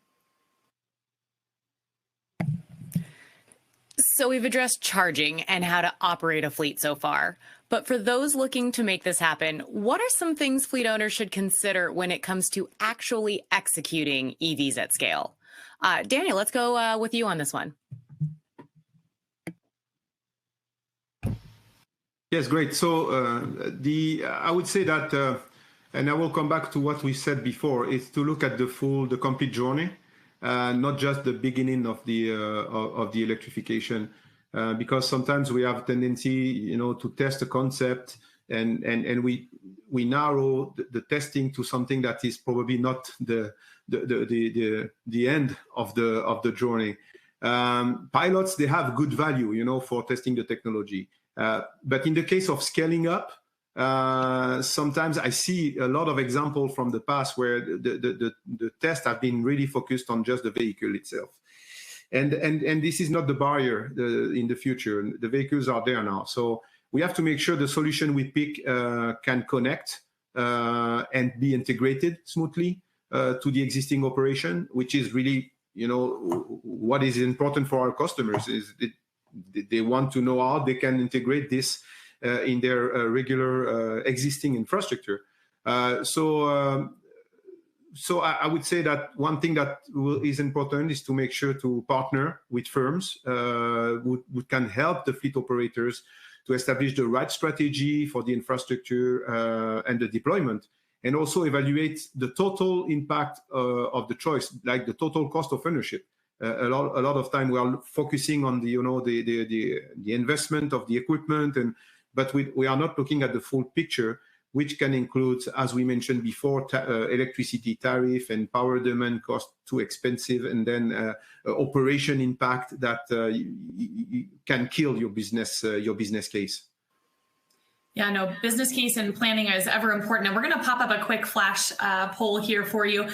Speaker 1: So we've addressed charging and how to operate a fleet so far. But for those looking to make this happen, what are some things fleet owners should consider when it comes to actually executing EVs at scale? Daniel, let's go with you on this one.
Speaker 3: Yes, great. So I would say that, and I will come back to what we said before, is to look at the complete journey, not just the beginning of the electrification, because sometimes we have a tendency, to test a concept, and we narrow the testing to something that is probably not the end of the journey. Pilots, they have good value, for testing the technology. But in the case of scaling up, sometimes I see a lot of examples from the past where the tests have been really focused on just the vehicle itself. And this is not the barrier in the future. The vehicles are there now. So we have to make sure the solution we pick can connect and be integrated smoothly to the existing operation, which is really, what is important for our customers is they want to know how they can integrate this in their regular existing infrastructure. So I would say that one thing that is important is to make sure to partner with firms who can help the fleet operators to establish the right strategy for the infrastructure and the deployment, and also evaluate the total impact of the choice, like the total cost of ownership. A lot of time we are focusing on the investment of the equipment, but we are not looking at the full picture, which can include, as we mentioned before, electricity tariff and power demand cost too expensive, and then operation impact that can kill your business case.
Speaker 4: Yeah, no, business case and planning is ever important. And we're going to pop up a quick flash poll here for you.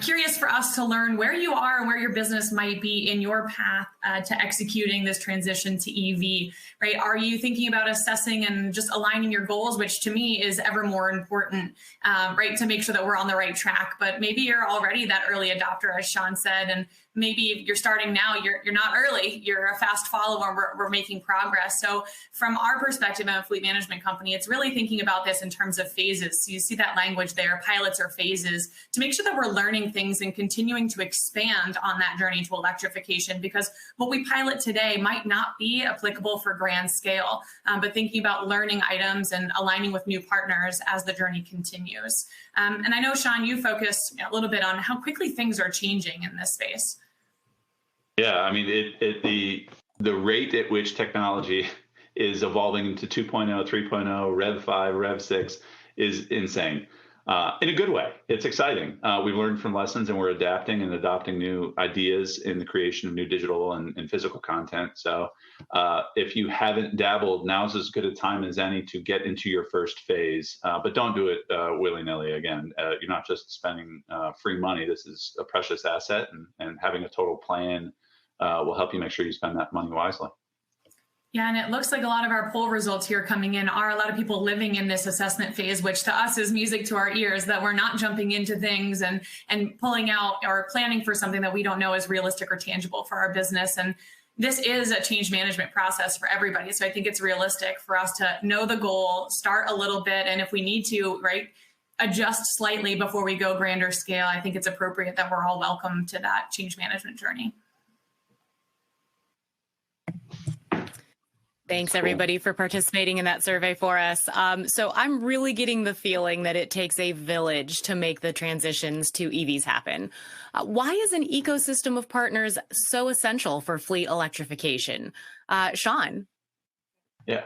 Speaker 4: Curious for us to learn where you are and where your business might be in your path to executing this transition to EV, right? Are you thinking about assessing and just aligning your goals, which to me is ever more important, right? To make sure that we're on the right track. But maybe you're already that early adopter, as Sean said, and maybe you're starting now, you're not early, you're a fast follower, we're making progress. So from our perspective in a fleet management company, it's really thinking about this in terms of phases. So you see that language there, pilots or phases, to make sure that we're learning things and continuing to expand on that journey to electrification, because what we pilot today might not be applicable for grand scale, but thinking about learning items and aligning with new partners as the journey continues. And I know, Sean, you focused a little bit on how quickly things are changing in this space.
Speaker 2: Yeah, I mean, the rate at which technology is evolving into 2.0, 3.0, Rev 5, Rev 6 is insane. In a good way. It's exciting. We've learned from lessons, and we're adapting and adopting new ideas in the creation of new digital and physical content. So if you haven't dabbled, now's as good a time as any to get into your first phase, but don't do it willy-nilly. Again, you're not just spending free money. This is a precious asset, and having a total plan will help you make sure you spend that money wisely.
Speaker 4: Yeah, and it looks like a lot of our poll results here coming in are a lot of people living in this assessment phase, which to us is music to our ears, that we're not jumping into things and pulling out or planning for something that we don't know is realistic or tangible for our business. And this is a change management process for everybody. So I think it's realistic for us to know the goal, start a little bit, and if we need to, right, adjust slightly before we go grander scale. I think it's appropriate that we're all welcome to that change management journey.
Speaker 1: Thanks, everybody, for participating in that survey for us. So I'm really getting the feeling that it takes a village to make the transitions to EVs happen. Why is an ecosystem of partners so essential for fleet electrification? Sean?
Speaker 2: Yeah,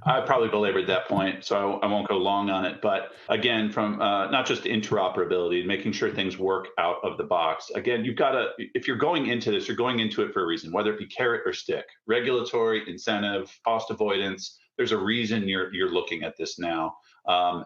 Speaker 2: I probably belabored that point, so I won't go long on it. But again, from not just interoperability, making sure things work out of the box. Again, you've got to, if you're going into this, you're going into it for a reason, whether it be carrot or stick, regulatory, incentive, cost avoidance. There's a reason you're looking at this now.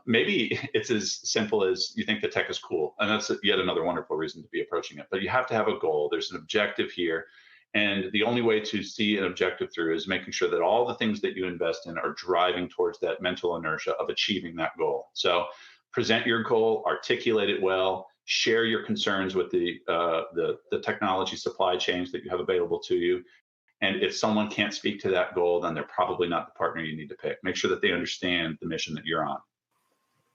Speaker 2: Maybe it's as simple as you think the tech is cool, and that's yet another wonderful reason to be approaching it. But you have to have a goal. There's an objective here. And the only way to see an objective through is making sure that all the things that you invest in are driving towards that mental inertia of achieving that goal. So present your goal, articulate it well, share your concerns with the technology supply chains that you have available to you, And if someone can't speak to that goal, then they're probably not the partner you need to pick. Make sure that they understand the mission that you're on.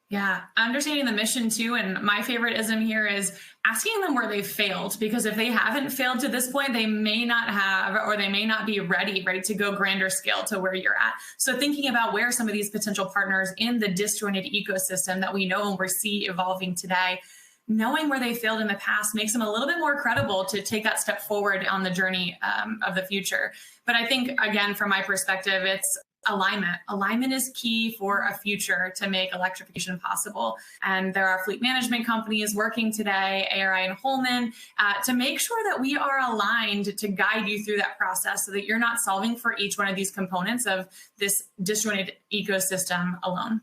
Speaker 4: Yeah, understanding the mission too. And my favorite ism here is asking them where they failed, because if they haven't failed to this point, they may not have, or they may not be ready, right, to go grander scale to where you're at. So thinking about where some of these potential partners in the disjointed ecosystem that we know and we see evolving today, knowing where they failed in the past makes them a little bit more credible to take that step forward on the journey of the future. But I think, again, from my perspective, it's alignment. Alignment is key for a future to make electrification possible. And there are fleet management companies working today, ARI and Holman, to make sure that we are aligned to guide you through that process so that you're not solving for each one of these components of this disjointed ecosystem alone.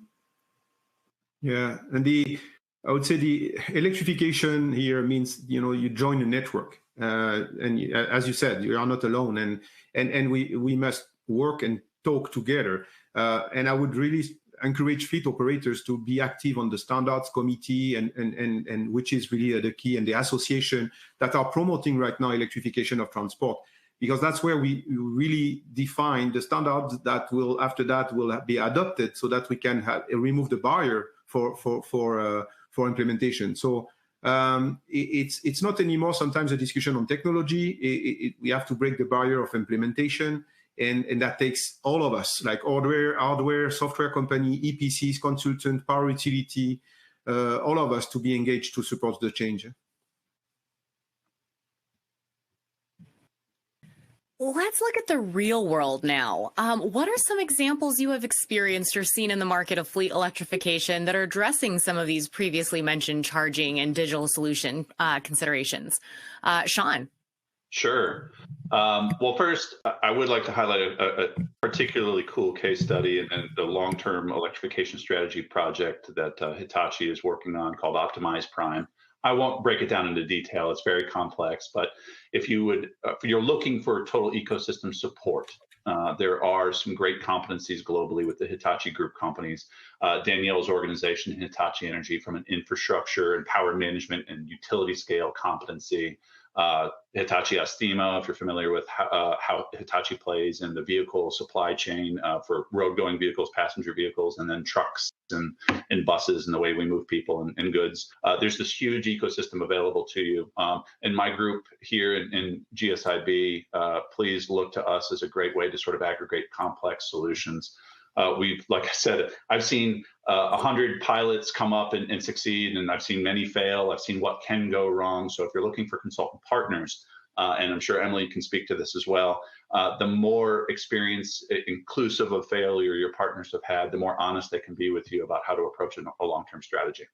Speaker 3: Yeah, and I would say the electrification here means, you join a network, and as you said, you are not alone, and we must work and talk together. And I would really encourage fleet operators to be active on the standards committee, and which is really the key, and the association that are promoting right now electrification of transport, because that's where we really define the standards that will, after that, will be adopted, so that we can remove the barrier for implementation. So it's not anymore sometimes a discussion on technology. We have to break the barrier of implementation, and that takes all of us, like hardware, software company, EPCs, consultant, power utility, all of us to be engaged to support the change.
Speaker 1: Let's look at the real world now. What are some examples you have experienced or seen in the market of fleet electrification that are addressing some of these previously mentioned charging and digital solution considerations? Sean?
Speaker 2: Sure. Well, first, I would like to highlight a particularly cool case study and the long-term electrification strategy project that Hitachi is working on, called Optimize Prime. I won't break it down into detail. It's very complex, but if you're looking for total ecosystem support, there are some great competencies globally with the Hitachi group companies. Danielle's organization, Hitachi Energy, from an infrastructure and power management and utility scale competency. Hitachi Astemo, if you're familiar with how Hitachi plays in the vehicle supply chain for road-going vehicles, passenger vehicles, and then trucks and buses, and the way we move people and goods. There's this huge ecosystem available to you. And my group here in GSIB, please look to us as a great way to sort of aggregate complex solutions. Like I said, I've seen 100 pilots come up and succeed, and I've seen many fail. I've seen what can go wrong. So if you're looking for consultant partners, and I'm sure Emily can speak to this as well, the more experience inclusive of failure your partners have had, the more honest they can be with you about how to approach a long-term strategy.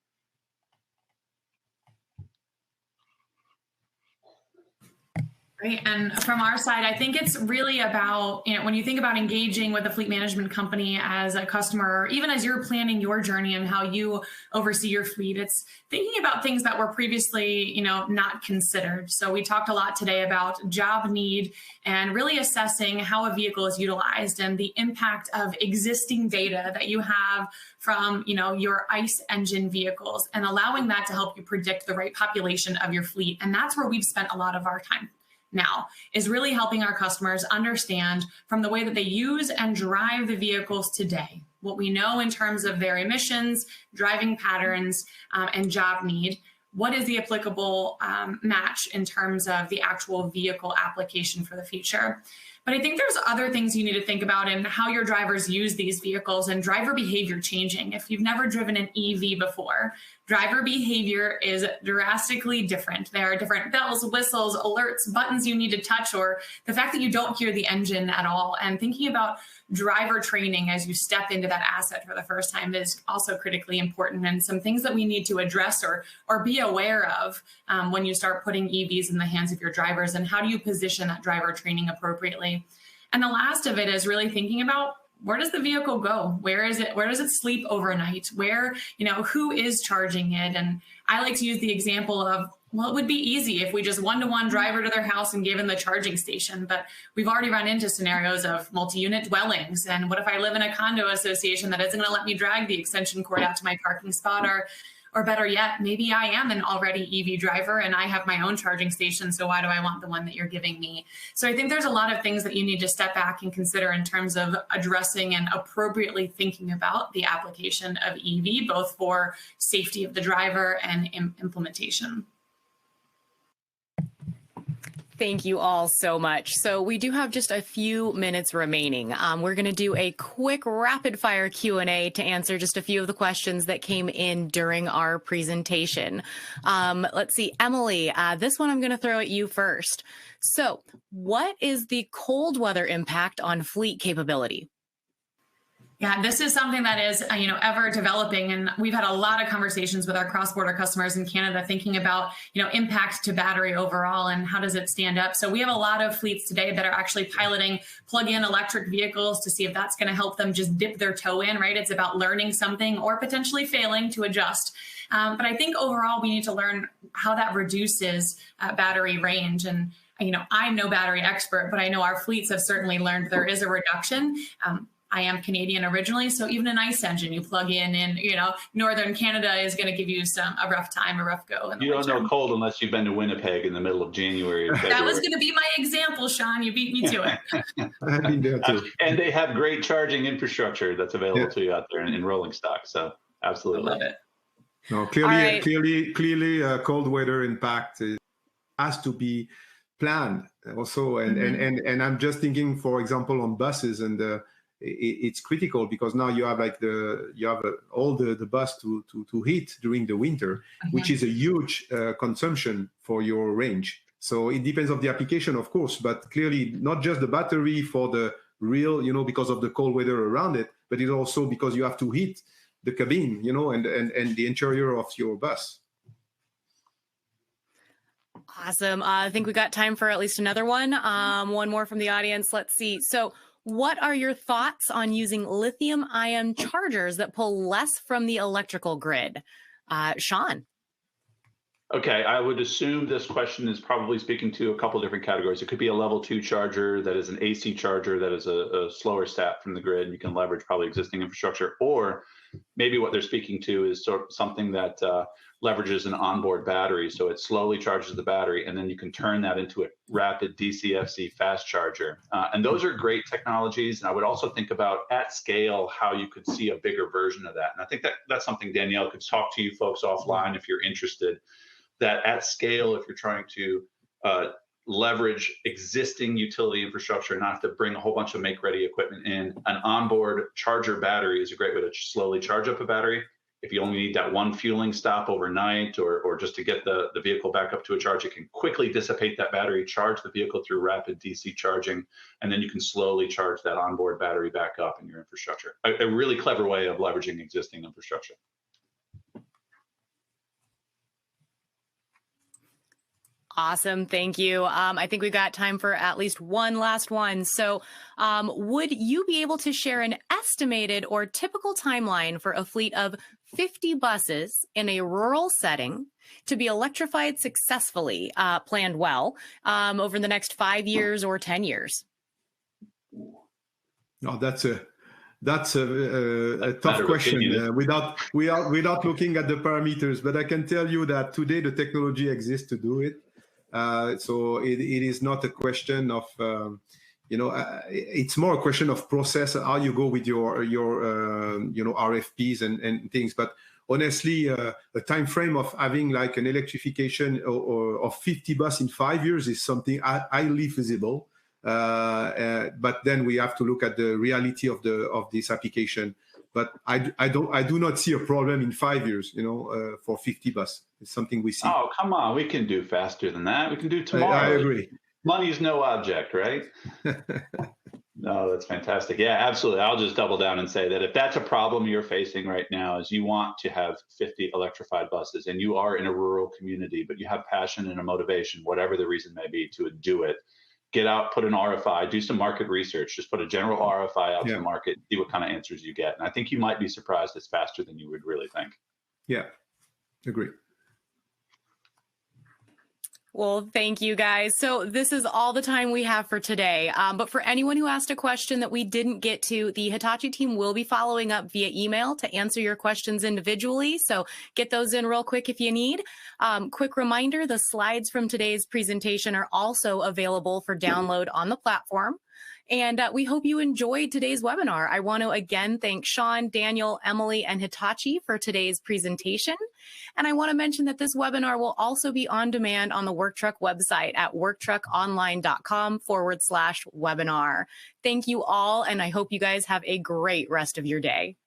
Speaker 4: Great. And from our side, I think it's really about, when you think about engaging with a fleet management company as a customer, or even as you're planning your journey and how you oversee your fleet, it's thinking about things that were previously, not considered. So we talked a lot today about job need and really assessing how a vehicle is utilized and the impact of existing data that you have from, your ICE engine vehicles, and allowing that to help you predict the right population of your fleet. And that's where we've spent a lot of our time now, is really helping our customers understand, from the way that they use and drive the vehicles today, what we know in terms of their emissions, driving patterns, and job need. What is the applicable match in terms of the actual vehicle application for the future? But I think there's other things you need to think about in how your drivers use these vehicles, and driver behavior changing. If you've never driven an EV before, driver behavior is drastically different. There are different bells, whistles, alerts, buttons you need to touch, or the fact that you don't hear the engine at all. And thinking about driver training as you step into that asset for the first time is also critically important, and some things that we need to address or be aware of when you start putting EVs in the hands of your drivers, and how do you position that driver training appropriately. And the last of it is really thinking about, where does the vehicle go? Where is it? Where does it sleep overnight? Where, who is charging it? And I like to use the example of, well, it would be easy if we just one-to-one driver to their house and gave them the charging station. But we've already run into scenarios of multi-unit dwellings. And what if I live in a condo association that isn't going to let me drag the extension cord out to my parking spot? Or better yet, maybe I am an already EV driver and I have my own charging station, so why do I want the one that you're giving me? So I think there's a lot of things that you need to step back and consider in terms of addressing and appropriately thinking about the application of EV, both for safety of the driver and implementation.
Speaker 1: Thank you all so much. So we do have just a few minutes remaining. We're going to do a quick rapid fire Q&A to answer just a few of the questions that came in during our presentation. Let's see, Emily, this one I'm going to throw at you first. So what is the cold weather impact on fleet capability?
Speaker 4: Yeah, this is something that is, ever developing. And we've had a lot of conversations with our cross-border customers in Canada thinking about, impact to battery overall and how does it stand up. So we have a lot of fleets today that are actually piloting plug-in electric vehicles to see if that's going to help them just dip their toe in, right? It's about learning something or potentially failing to adjust. But I think overall we need to learn how that reduces battery range. And I'm no battery expert, but I know our fleets have certainly learned there is a reduction. I am Canadian originally, so even an ICE engine you plug in, northern Canada is going to give you a rough time, a rough go.
Speaker 2: You don't know cold unless you've been to Winnipeg in the middle of January.
Speaker 4: That was going to be my example, Sean. You beat me to it.
Speaker 3: I've been there too.
Speaker 2: And they have great charging infrastructure that's available to you out there in rolling stock. So absolutely.
Speaker 4: I love it.
Speaker 3: No, clearly, cold weather impact has to be planned also, and I'm just thinking, for example, on buses, and it's critical because now you have all the bus to heat during the winter, which is a huge consumption for your range. So it depends on the application, of course, but clearly not just the battery for the real, because of the cold weather around it, but it's also because you have to heat the cabin, and the interior of your bus.
Speaker 1: Awesome. I think we got time for at least another one. One more from the audience. Let's see. So what are your thoughts on using lithium-ion chargers that pull less from the electrical grid? Sean.
Speaker 2: Okay, I would assume this question is probably speaking to a couple different categories. It could be a level 2 charger that is an AC charger that is a slower step from the grid. You can leverage probably existing infrastructure, or maybe what they're speaking to is sort of something that leverages an onboard battery. So it slowly charges the battery, and then you can turn that into a rapid DCFC fast charger. And those are great technologies. And I would also think about at scale how you could see a bigger version of that. And I think that's something Danielle could talk to you folks offline if you're interested. That at scale, if you're trying to leverage existing utility infrastructure and not have to bring a whole bunch of make-ready equipment in, an onboard charger battery is a great way to slowly charge up a battery. If you only need that one fueling stop overnight or just to get the vehicle back up to a charge, it can quickly dissipate that battery, charge the vehicle through rapid DC charging, and then you can slowly charge that onboard battery back up in your infrastructure. A really clever way of leveraging existing infrastructure.
Speaker 1: Awesome. Thank you. I think we've got time for at least one last one. So would you be able to share an estimated or typical timeline for a fleet of 50 buses in a rural setting to be electrified successfully, planned well, over the next 5 years or 10 years?
Speaker 3: No, that's a tough question without looking at the parameters. But I can tell you that today the technology exists to do it. So it is not a question of, it's more a question of process, how you go with your RFPs and things. But honestly, a time frame of having like an electrification or of 50 bus in 5 years is something highly feasible. But then we have to look at the reality of this application. But I do not see a problem in 5 years, for 50 bus. It's something we see.
Speaker 2: Oh, come on. We can do faster than that. We can do tomorrow.
Speaker 3: I agree.
Speaker 2: Money is no object, right? No, that's fantastic. Yeah, absolutely. I'll just double down and say that if that's a problem you're facing right now is you want to have 50 electrified buses and you are in a rural community, but you have passion and a motivation, whatever the reason may be, to do it. Get out, put an RFI, do some market research, just put a general RFI out to the market, see what kind of answers you get. And I think you might be surprised it's faster than you would really think.
Speaker 3: Yeah, agree.
Speaker 1: Well, thank you guys. So this is all the time we have for today. But for anyone who asked a question that we didn't get to, the Hitachi team will be following up via email to answer your questions individually. So get those in real quick if you need. Quick reminder, the slides from today's presentation are also available for download on the platform. And we hope you enjoyed today's webinar. I want to again thank Sean, Daniel, Emily, and Hitachi for today's presentation. And I want to mention that this webinar will also be on demand on the WorkTruck website at worktruckonline.com/webinar. Thank you all, and I hope you guys have a great rest of your day.